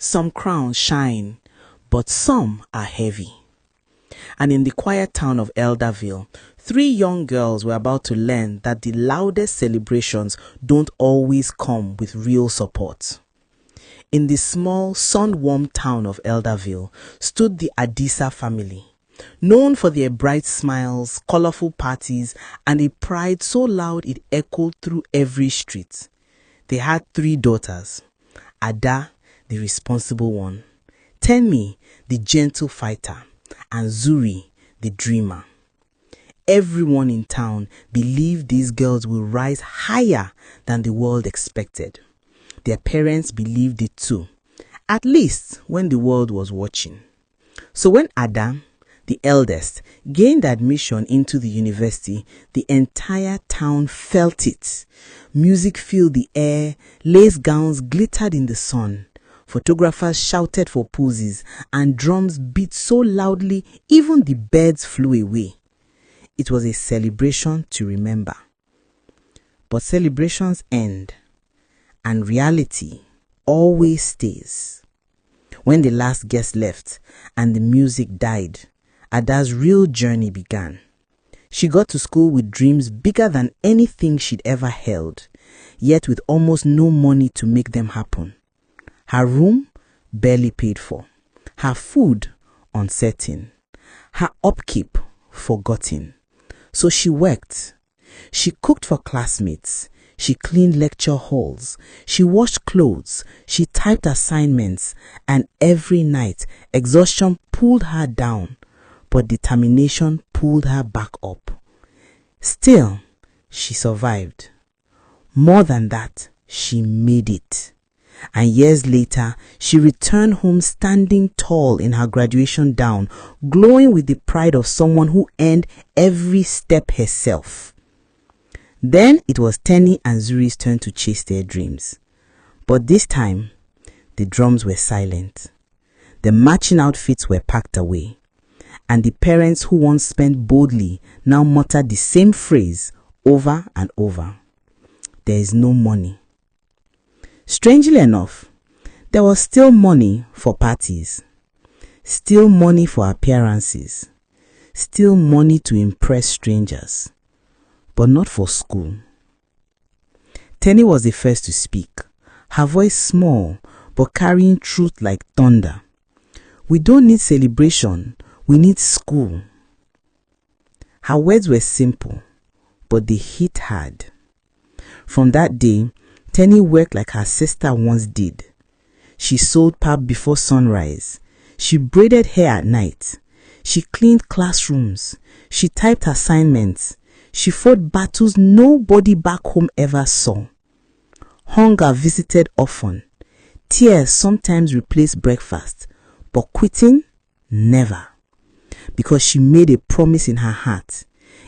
Some crowns shine, but some are heavy. And in the quiet town of Elderville, 3 young girls were about to learn that the loudest celebrations don't always come with real support. In the small, sun-warmed town of Elderville stood the Adisa family, known for their bright smiles, colorful parties, and a pride so loud it echoed through every street. They had 3 daughters: Ada, the responsible one; Tenmi, the gentle fighter; and Zuri, the dreamer. Everyone in town believed these girls will rise higher than the world expected. Their parents believed it too, at least when the world was watching. So when Ada, the eldest, gained admission into the university, the entire town felt it. Music filled the air, lace gowns glittered in the sun. Photographers shouted for poses, and drums beat so loudly even the birds flew away. It was a celebration to remember. But celebrations end, and reality always stays. When the last guest left and the music died, Ada's real journey began. She got to school with dreams bigger than anything she'd ever held, yet with almost no money to make them happen. Her room barely paid for, her food uncertain, her upkeep forgotten. So she worked. She cooked for classmates. She cleaned lecture halls. She washed clothes. She typed assignments. And every night, exhaustion pulled her down, but determination pulled her back up. Still, she survived. More than that, she made it. And years later, she returned home standing tall in her graduation gown, glowing with the pride of someone who earned every step herself. Then it was Tenny and Zuri's turn to chase their dreams. But this time, the drums were silent. The marching outfits were packed away. And the parents who once spent boldly now muttered the same phrase over and over: "There is no money." Strangely enough, there was still money for parties, still money for appearances, still money to impress strangers, but not for school. Tenny was the first to speak, her voice small but carrying truth like thunder. "We don't need celebration, we need school." Her words were simple, but they hit hard. From that day, Tenny worked like her sister once did. She sold pap before sunrise. She braided hair at night. She cleaned classrooms. She typed assignments. She fought battles nobody back home ever saw. Hunger visited often. Tears sometimes replaced breakfast. But quitting? Never. Because she made a promise in her heart: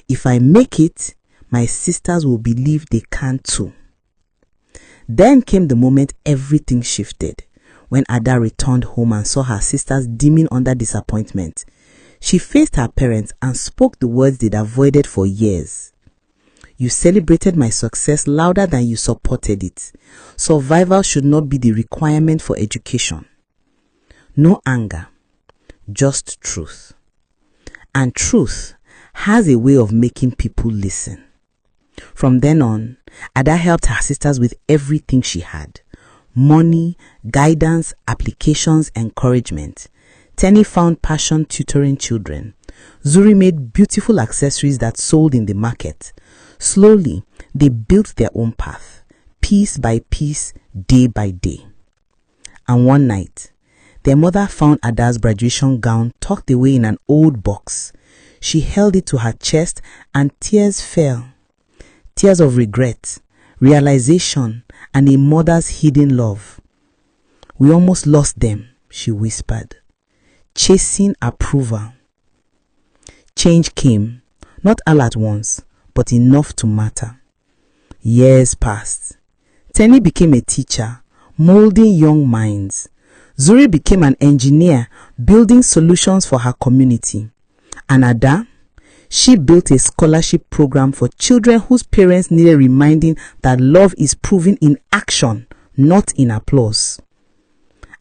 if I make it, my sisters will believe they can too. Then came the moment everything shifted, when Ada returned home and saw her sisters dimming under disappointment. She faced her parents and spoke the words they'd avoided for years. "You celebrated my success louder than you supported it. Survival should not be the requirement for education." No anger, just truth. And truth has a way of making people listen. From then on, Ada helped her sisters with everything she had: money, guidance, applications, encouragement. Tenny found passion tutoring children. Zuri made beautiful accessories that sold in the market. Slowly, they built their own path, piece by piece, day by day. And one night, their mother found Ada's graduation gown tucked away in an old box. She held it to her chest and tears fell. Tears of regret, realization, and a mother's hidden love. "We almost lost them," she whispered, chasing approval. Change came, not all at once, but enough to matter. Years passed. Tenny became a teacher, molding young minds. Zuri became an engineer, building solutions for her community. And Ada? She built a scholarship program for children whose parents needed reminding that love is proven in action, not in applause.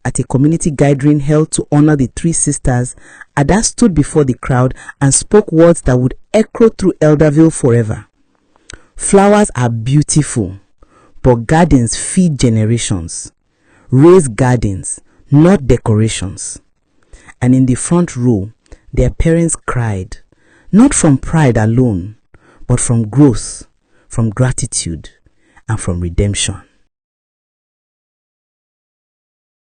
at a community gathering held to honor the three sisters, Ada stood before the crowd and spoke words that would echo through Elderville forever. Flowers are beautiful, but gardens feed generations. Raise gardens, not decorations. And in the front row, their parents cried, not from pride alone, but from growth, from gratitude, and from redemption.